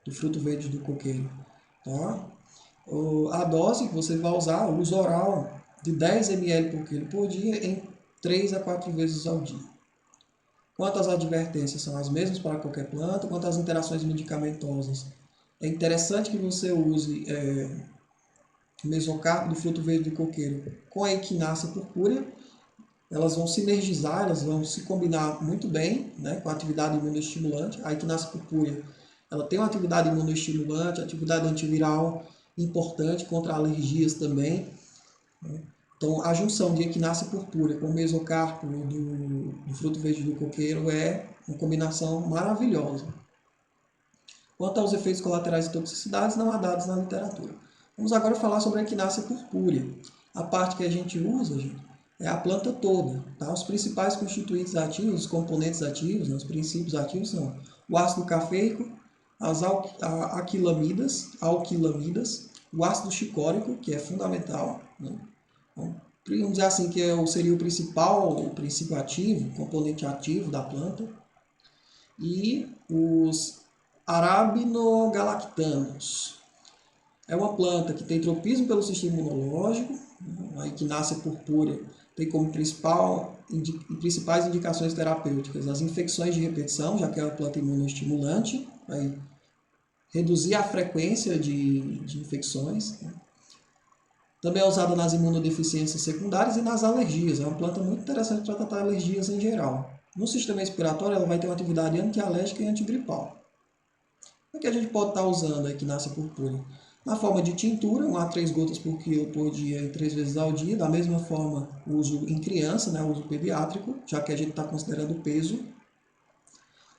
do fruto verde do coqueiro. Tá? A dose que você vai usar, o uso oral, de 10 ml por quilo por dia em 3 a 4 vezes ao dia. Quanto às advertências, são as mesmas para qualquer planta. Quanto às interações medicamentosas, é interessante que você use mesocarpo do fruto verde do coqueiro com a equinácea purpúrea. Elas vão sinergizar, elas vão se combinar muito bem, né, com a atividade imunoestimulante. A equinácea purpúrea, ela tem uma atividade imunoestimulante, atividade antiviral importante contra alergias também. Né? Então, a junção de equinácea purpúrea com o mesocarpo do fruto verde do coqueiro é uma combinação maravilhosa. Quanto aos efeitos colaterais e toxicidades, não há dados na literatura. Vamos agora falar sobre a equinácea purpúrea. A parte que a gente usa, gente, é a planta toda. Tá? Os principais constituintes ativos, os componentes ativos, né, os princípios ativos são o ácido cafeico, as alquilamidas, o ácido chicórico, que é fundamental. Né? Então, vamos dizer assim, que seria o princípio ativo, componente ativo da planta. E os arabinogalactanos. É uma planta que tem tropismo pelo sistema imunológico, a equinácea purpúrea tem como principais indicações terapêuticas as infecções de repetição, já que é uma planta imunoestimulante, vai reduzir a frequência de infecções. Também é usada nas imunodeficiências secundárias e nas alergias. É uma planta muito interessante para tratar alergias em geral. No sistema respiratório, ela vai ter uma atividade antialérgica e antigripal. O que a gente pode estar usando a equinácea purpúrea? Na forma de tintura, 1 a 3 gotas por quilo por dia e 3 vezes ao dia. Da mesma forma, o uso em criança, né, o uso pediátrico, já que a gente está considerando o peso.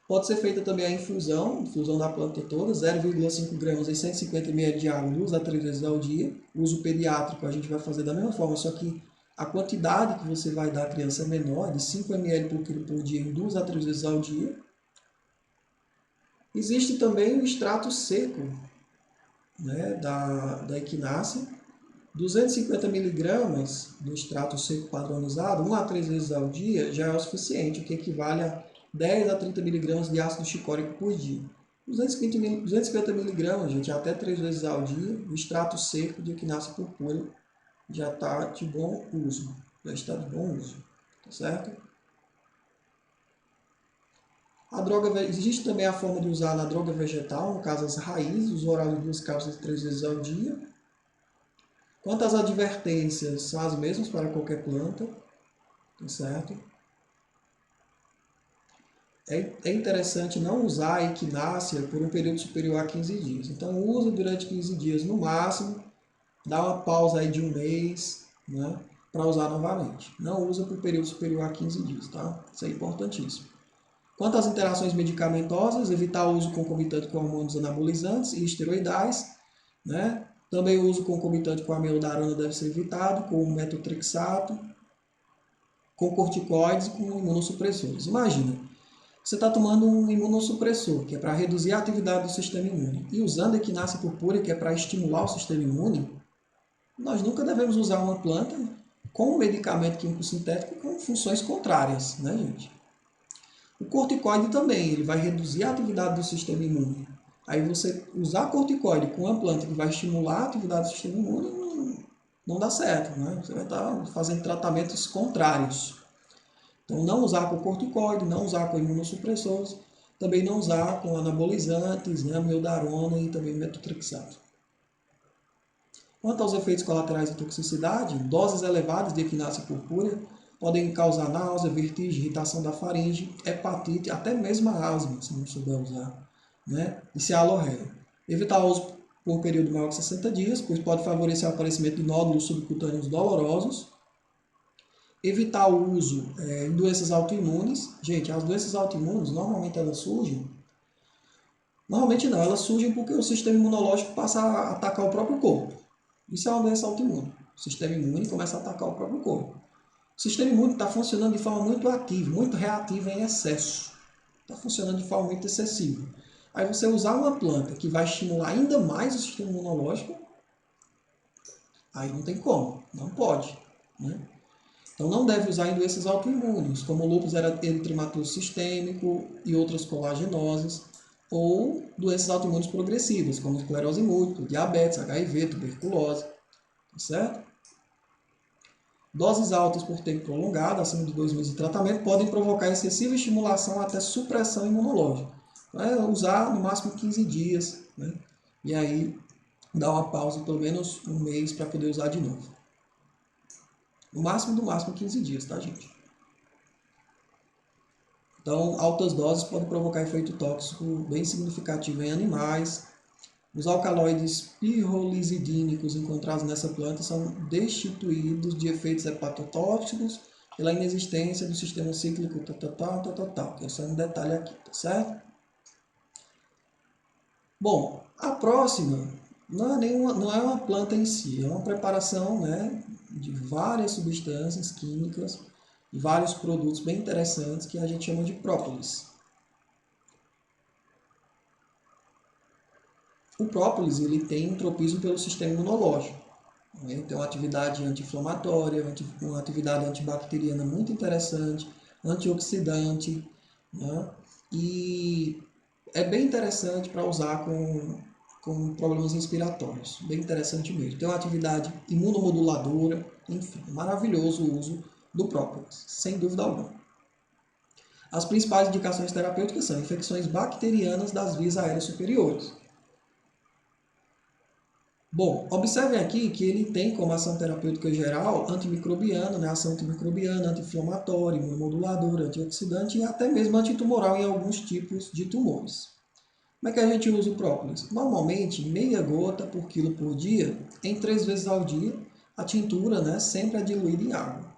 Pode ser feita também a infusão da planta toda, 0,5 gramas em 150 ml de água, 2 a 3 vezes ao dia. O uso pediátrico a gente vai fazer da mesma forma, só que a quantidade que você vai dar à criança é menor, de 5 ml por quilo por dia, em 2 a 3 vezes ao dia. Existe também o extrato seco, né, da equinácea, 250 mg do extrato seco padronizado, 1 a 3 vezes ao dia, já é o suficiente, o que equivale a 10 a 30 mg de ácido chicórico por dia. 250 mg, gente, até 3 vezes ao dia, o extrato seco de equinácea purpúrea já está de bom uso. Já está de bom uso, tá certo? Existe também a forma de usar na droga vegetal, no caso as raízes, uso oral de 2 cápsulas 3 vezes ao dia. Quanto às advertências, são as mesmas para qualquer planta, tá certo? É interessante não usar a equinácea por um período superior a 15 dias. Então, use durante 15 dias no máximo, dá uma pausa aí de 1 mês, né, para usar novamente. Não usa por período superior a 15 dias, tá? Isso é importantíssimo. Quanto às interações medicamentosas, evitar o uso concomitante com hormônios anabolizantes e esteroidais, né? Também o uso concomitante com amiodarona deve ser evitado, com metotrexato, com corticoides e com imunossupressores. Imagina, você está tomando um imunossupressor, que é para reduzir a atividade do sistema imune, e usando equinácea purpúrea, que é para estimular o sistema imune, nós nunca devemos usar uma planta com um medicamento químico sintético com funções contrárias, né, gente? O corticoide também, ele vai reduzir a atividade do sistema imune. Aí você usar corticoide com uma planta que vai estimular a atividade do sistema imune não dá certo, né? Você vai estar fazendo tratamentos contrários. Então, não usar com corticoide, não usar com imunossupressores, também não usar com anabolizantes, né, amiodarona e também metotrexato. Quanto aos efeitos colaterais da toxicidade, doses elevadas de equinácea purpúrea podem causar náusea, vertigem, irritação da faringe, hepatite, até mesmo a asma, se não souber usar, né? E cialorreia. Evitar o uso por período maior que 60 dias, pois pode favorecer o aparecimento de nódulos subcutâneos dolorosos. Evitar o uso em doenças autoimunes. Gente, as doenças autoimunes, normalmente elas surgem. Normalmente não, elas surgem porque o sistema imunológico passa a atacar o próprio corpo. Isso é uma doença autoimune. O sistema imune começa a atacar o próprio corpo. O sistema imune está funcionando de forma muito ativa, muito reativa em excesso. Está funcionando de forma muito excessiva. Aí você usar uma planta que vai estimular ainda mais o sistema imunológico, aí não tem como, não pode, né? Então não deve usar em doenças autoimunes, como lúpus eritematoso sistêmico e outras colagenoses, ou doenças autoimunes progressivas, como esclerose múltipla, diabetes, HIV, tuberculose, tá certo? Doses altas por tempo prolongado, acima de 2 meses de tratamento, podem provocar excessiva estimulação até supressão imunológica. Então, usar no máximo 15 dias, né? E aí dar uma pausa pelo menos um mês para poder usar de novo. No máximo, do máximo 15 dias, tá, gente? Então, altas doses podem provocar efeito tóxico bem significativo em animais. Os alcaloides pirrolizidínicos encontrados nessa planta são destituídos de efeitos hepatotóxicos pela inexistência do sistema cíclico que é só um detalhe aqui, tá certo? Bom, a próxima não é uma planta em si, é uma preparação, né, de várias substâncias químicas e vários produtos bem interessantes que a gente chama de própolis. O própolis ele tem um tropismo pelo sistema imunológico, né? Tem uma atividade anti-inflamatória, uma atividade antibacteriana muito interessante, antioxidante, né? E é bem interessante para usar com problemas respiratórios, bem interessante mesmo. Tem uma atividade imunomoduladora, enfim, maravilhoso o uso do própolis, sem dúvida alguma. As principais indicações terapêuticas são infecções bacterianas das vias aéreas superiores. Bom, observem aqui que ele tem como ação terapêutica geral antimicrobiana, né? Ação antimicrobiana, anti-inflamatória, imunomoduladora, antioxidante e até mesmo antitumoral em alguns tipos de tumores. Como é que a gente usa o própolis? Normalmente, meia gota por quilo por dia, em 3 vezes ao dia. A tintura, né, sempre é diluída em água.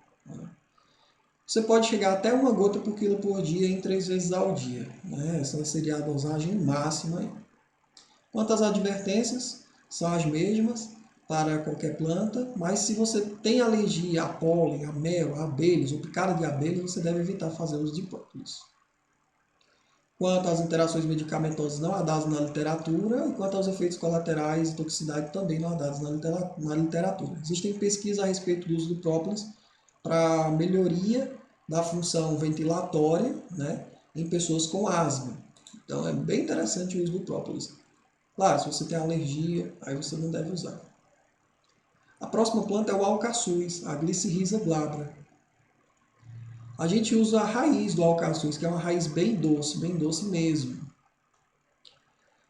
Você pode chegar até 1 gota por quilo por dia em 3 vezes ao dia, né? Essa seria a dosagem máxima. Quanto às advertências, são as mesmas para qualquer planta, mas se você tem alergia a pólen, a mel, a abelhas ou picada de abelhas, você deve evitar fazer uso de própolis. Quanto às interações medicamentosas não há dados na literatura, e quanto aos efeitos colaterais e toxicidade também não há dados na literatura. Existem pesquisas a respeito do uso do própolis para melhoria da função ventilatória, né, em pessoas com asma. Então é bem interessante o uso do própolis. Claro, se você tem alergia, aí você não deve usar. A próxima planta é o alcaçuz, a Glycyrrhiza glabra. A gente usa a raiz do alcaçuz, que é uma raiz bem doce mesmo.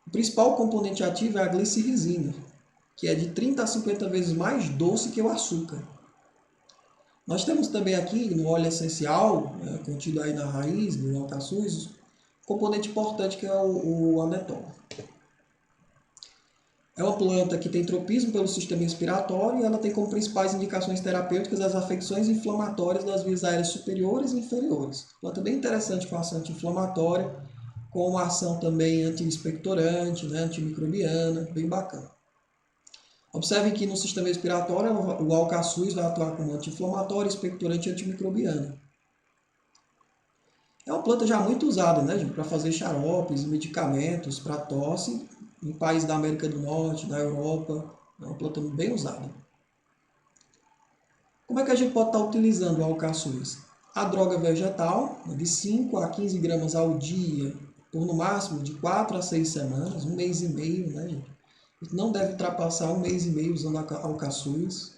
O principal componente ativo é a glicerrizina, que é de 30 a 50 vezes mais doce que o açúcar. Nós temos também aqui no óleo essencial, contido aí na raiz do alcaçuz, um componente importante que é o anetol. É uma planta que tem tropismo pelo sistema respiratório e ela tem como principais indicações terapêuticas as afecções inflamatórias das vias aéreas superiores e inferiores. Planta bem interessante com ação anti-inflamatória, com uma ação também anti-expectorante, né, antimicrobiana, bem bacana. Observe que no sistema respiratório o alcaçuz vai atuar como anti-inflamatório, expectorante e antimicrobiano. É uma planta já muito usada, né, para fazer xaropes e medicamentos para tosse em países da América do Norte, da Europa. É uma planta bem usada. Como é que a gente pode estar utilizando o alcaçuz? A droga vegetal, de 5 a 15 gramas ao dia, por no máximo de 4 a 6 semanas, um mês e meio, né, gente? Não deve ultrapassar um mês e meio usando alcaçuz.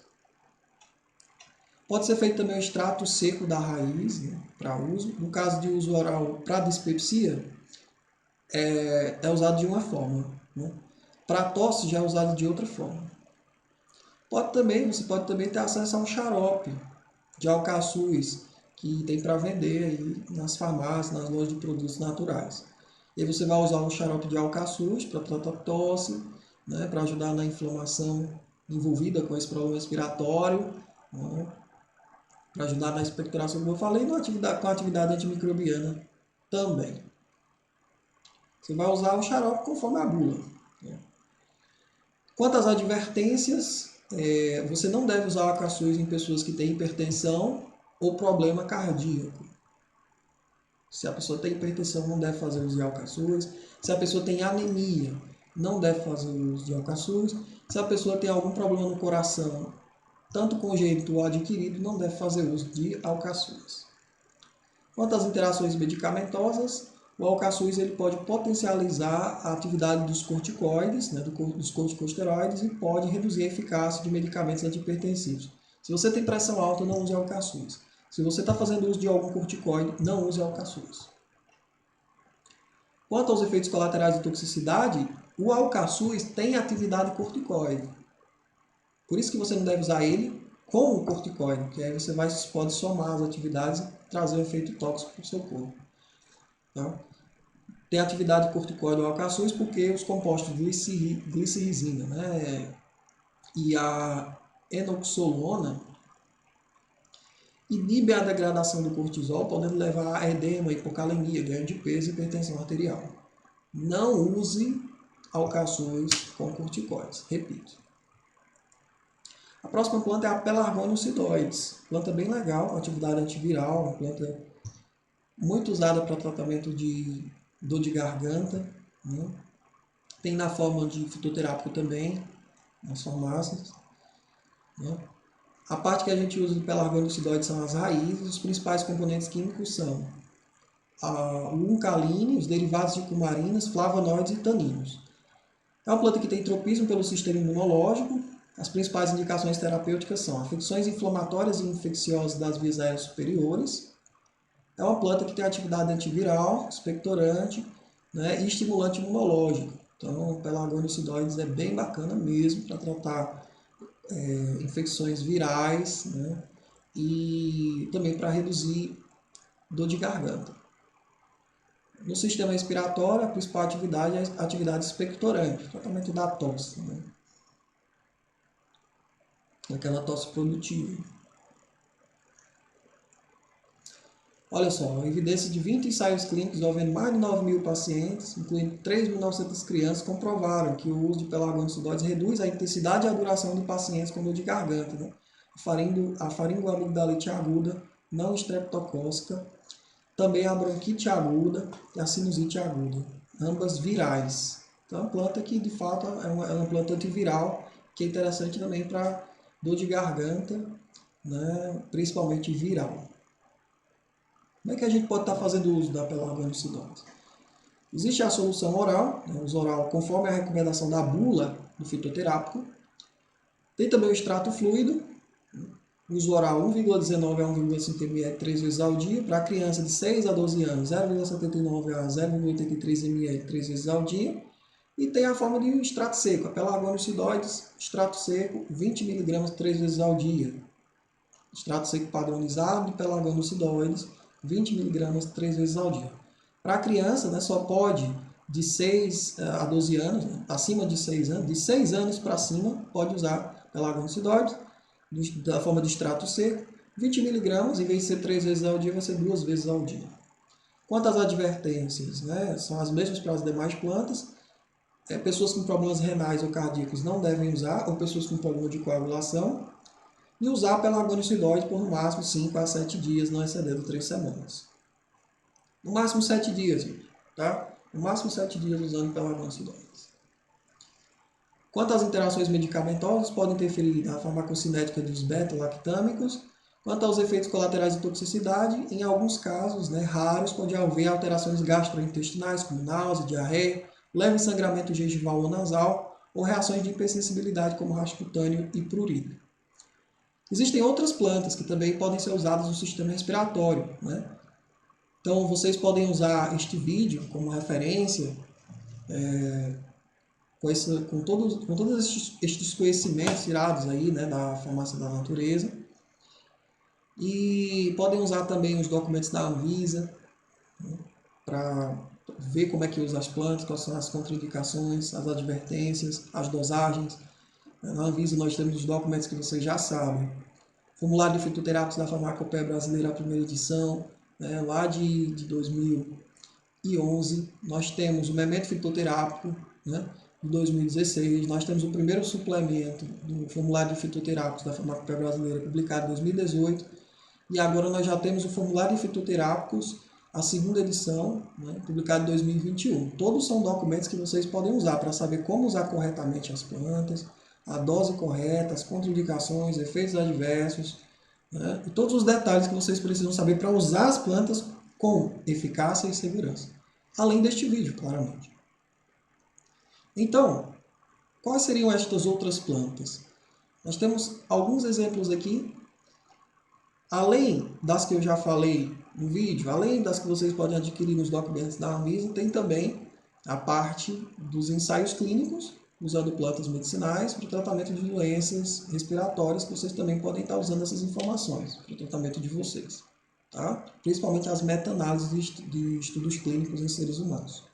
Pode ser feito também o extrato seco da raiz, né, para uso. No caso de uso oral para dispepsia, é usado de uma forma, né? Para tosse já é usado de outra forma. Você pode também ter acesso a um xarope de alcaçuz que tem para vender aí nas farmácias, nas lojas de produtos naturais. E aí você vai usar o xarope de alcaçuz para tratar tosse, né, para ajudar na inflamação envolvida com esse problema respiratório, né, para ajudar na expectoração, como eu falei, com a atividade antimicrobiana também. Você vai usar o xarope conforme a bula. Né? Quanto às advertências, você não deve usar o alcaçuz em pessoas que têm hipertensão ou problema cardíaco. Se a pessoa tem hipertensão, não deve fazer uso de alcaçuz. Se a pessoa tem anemia, não deve fazer uso de alcaçuz. Se a pessoa tem algum problema no coração, tanto congênito ou adquirido, não deve fazer uso de alcaçuz. Quanto às interações medicamentosas, o alcaçuz ele pode potencializar a atividade dos corticoides, né, dos corticosteroides, e pode reduzir a eficácia de medicamentos antihipertensivos. Se você tem pressão alta, não use alcaçuz. Se você está fazendo uso de algum corticoide, não use alcaçuz. Quanto aos efeitos colaterais de toxicidade, o alcaçuz tem atividade corticoide. Por isso que você não deve usar ele com o corticoide, que aí você pode somar as atividades e trazer um efeito tóxico para o seu corpo. Tá? Tem atividade corticoide do alcaçuz porque os compostos glicerizina, né, e a enoxolona inibe a degradação do cortisol, podendo levar a edema, hipocalemia, ganho de peso e hipertensão arterial. Não use alcaçuz com corticoides. Repito. A próxima planta é a Pelargonium psidoides. Planta bem legal, com atividade antiviral, uma planta muito usada para tratamento de dor de garganta. Né? Tem na forma de fitoterápico também, nas farmácias. Né? A parte que a gente usa do Pelargonium psidoides são as raízes. Os principais componentes químicos são o uncaline, os derivados de cumarinas, flavonoides e taninos. É uma planta que tem tropismo pelo sistema imunológico. As principais indicações terapêuticas são afecções inflamatórias e infecciosas das vias aéreas superiores. É uma planta que tem atividade antiviral, expectorante, né, e estimulante imunológico. Então, o Pelargonium psidoides é bem bacana mesmo para tratar infecções virais, né, e também para reduzir dor de garganta. No sistema respiratório, a principal atividade é a atividade expectorante, tratamento da tosse, né? Aquela tosse produtiva. Olha só, evidência de 20 ensaios clínicos envolvendo mais de 9.000 pacientes, incluindo 3.900 crianças, comprovaram que o uso de Pelargonium psidoides reduz a intensidade e a duração de pacientes com dor de garganta, né? A faringoamigdalite aguda, não estreptocócica, também a bronquite aguda e a sinusite aguda, ambas virais. Então, é uma planta que, de fato, é uma planta antiviral, que é interessante também para dor de garganta, né, principalmente viral. Como é que a gente pode estar fazendo uso da Pelargonium psidoides? Existe a solução oral, né, uso oral conforme a recomendação da bula do fitoterápico. Tem também o extrato fluido, uso oral 1,19 a 1,5 ml 3 vezes ao dia. Para criança de 6 a 12 anos, 0,79 a 0,83 ml 3 vezes ao dia. E tem a forma de extrato seco, a Pelargonium psidoides, extrato seco, 20 mg 3 vezes ao dia. Extrato seco padronizado de Pelargonium psidoides, 20 mg 3 vezes ao dia. Para a criança, né, só pode de 6 a 12 anos, né? Acima de 6 anos, de 6 anos para cima, pode usar pelargonicidoide, da forma de extrato seco, 20 miligramas, em vez de ser 3 vezes ao dia, vai ser 2 vezes ao dia. Quanto às advertências, né? São as mesmas para as demais plantas. Pessoas com problemas renais ou cardíacos não devem usar, ou pessoas com problema de coagulação, e usar pelargonicidoide por no máximo 5 a 7 dias, não excedendo 3 semanas. No máximo 7 dias, tá? No máximo 7 dias usando pelargonicidoides. Quanto às interações medicamentosas, podem interferir na farmacocinética dos beta-lactâmicos. Quanto aos efeitos colaterais de toxicidade, em alguns casos, né, raros, pode haver alterações gastrointestinais, como náusea, diarreia, leve sangramento gengival ou nasal, ou reações de hipersensibilidade, como racho cutâneo e prurido. Existem outras plantas que também podem ser usadas no sistema respiratório, né? Então, vocês podem usar este vídeo como referência, com todos estes conhecimentos tirados aí, né, da farmácia da natureza. E podem usar também os documentos da Anvisa, né, para ver como é que usa as plantas, quais são as contraindicações, as advertências, as dosagens. Na Anvisa nós temos os documentos que vocês já sabem. Formulário de fitoterápicos da Farmacopeia Brasileira, a primeira edição, né, lá de 2011. Nós temos o memento fitoterápico, né, de 2016. Nós temos o primeiro suplemento do formulário de fitoterápicos da Farmacopeia Brasileira, publicado em 2018. E agora nós já temos o formulário de fitoterápicos, a segunda edição, né, publicado em 2021. Todos são documentos que vocês podem usar para saber como usar corretamente as plantas, a dose correta, as contraindicações, efeitos adversos, né, e todos os detalhes que vocês precisam saber para usar as plantas com eficácia e segurança. Além deste vídeo, claramente. Então, quais seriam estas outras plantas? Nós temos alguns exemplos aqui. Além das que eu já falei no vídeo, além das que vocês podem adquirir nos documentos da Anvisa, tem também a parte dos ensaios clínicos, usando plantas medicinais para o tratamento de doenças respiratórias, que vocês também podem estar usando essas informações para o tratamento de vocês. Tá? Principalmente as meta-análises de estudos clínicos em seres humanos.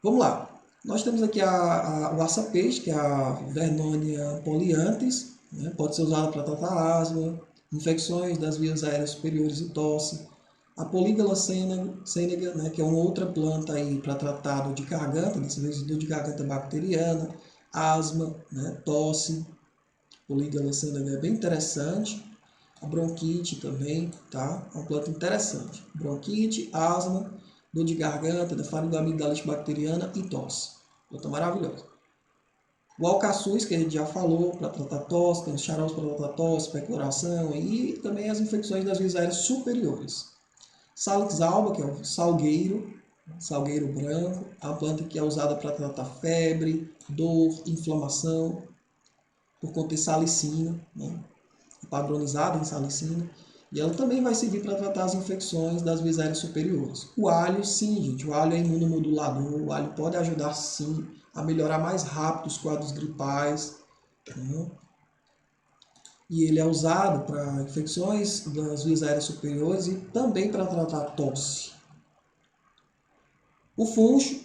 Vamos lá. Nós temos aqui o açapeixe, que é a Vernonia polyanthus, né? Pode ser usada para tratar asma, infecções das vias aéreas superiores e tosse. A Polygala senega, né? Que é uma outra planta para tratar dor de garganta, dessa vez dor de garganta bacteriana, asma, né? Tosse. Polygala senega é bem interessante. A bronquite também, tá? É uma planta interessante. Bronquite, asma, dor de garganta, da faringoamigdalite bacteriana e tosse. Planta maravilhosa. O alcaçuz, que a gente já falou, para tratar tosse, tem os xaropes para tratar tosse, percloração e também as infecções das vias aéreas superiores. Salix alba, que é o salgueiro branco, é uma planta que é usada para tratar febre, dor, inflamação, por conter salicina, né? Padronizada em salicina. E ela também vai servir para tratar as infecções das vias aéreas superiores. O alho, sim, gente. O alho é imunomodulador. O alho pode ajudar, sim, a melhorar mais rápido os quadros gripais. Né? E ele é usado para infecções das vias aéreas superiores e também para tratar tosse. O funcho,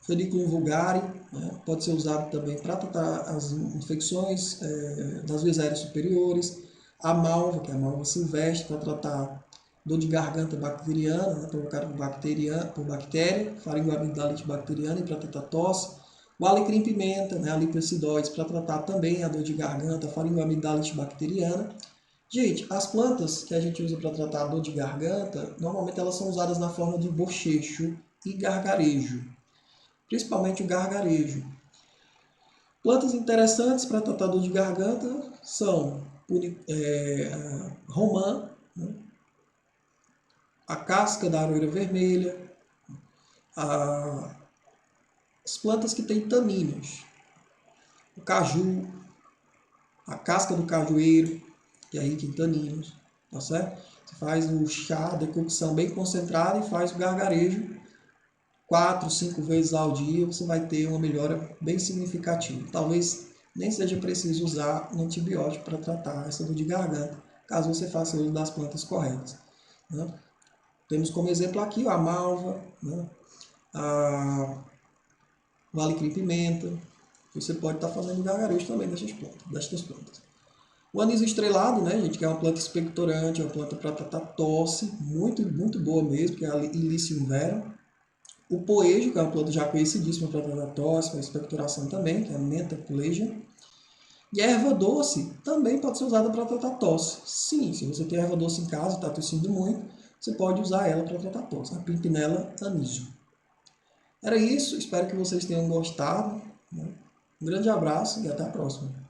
Feniculum vulgare, né? Pode ser usado também para tratar as infecções das vias aéreas superiores. A malva, que é a malva silvestre, para tratar dor de garganta bacteriana, né, provocada por bactéria, faringoamigdalite bacteriana e para tratar tosse. O alecrim-pimenta, né, a lipoacidóides, para tratar também a dor de garganta, faringoamigdalite bacteriana. Gente, as plantas que a gente usa para tratar a dor de garganta, normalmente elas são usadas na forma de bochecho e gargarejo, principalmente o gargarejo. Plantas interessantes para tratar dor de garganta são romã, né? A casca da aroeira vermelha, as plantas que têm taninos, o caju, a casca do cajueiro, que é rica em taninos, tá certo? Você faz o chá, a decocção bem concentrada e faz o gargarejo 4, 5 vezes ao dia, você vai ter uma melhora bem significativa. Talvez nem seja preciso usar um antibiótico para tratar essa dor de garganta, caso você faça uso das plantas corretas. Né? Temos como exemplo aqui a malva, né? O alecrim-pimenta. Você pode estar fazendo gargarejo também destas plantas. O anis estrelado, né, gente, que é uma planta expectorante, é uma planta para tratar tosse, muito boa mesmo, que é a Illicium vera. O poejo, que é uma planta já conhecidíssima para tratar tosse, para expectoração também, que é a Mentha puleja. E a erva doce também pode ser usada para tratar tosse. Sim, se você tem erva doce em casa e está tossindo muito, você pode usar ela para tratar tosse, a Pimpinella anisio. Era isso, espero que vocês tenham gostado. Um grande abraço e até a próxima.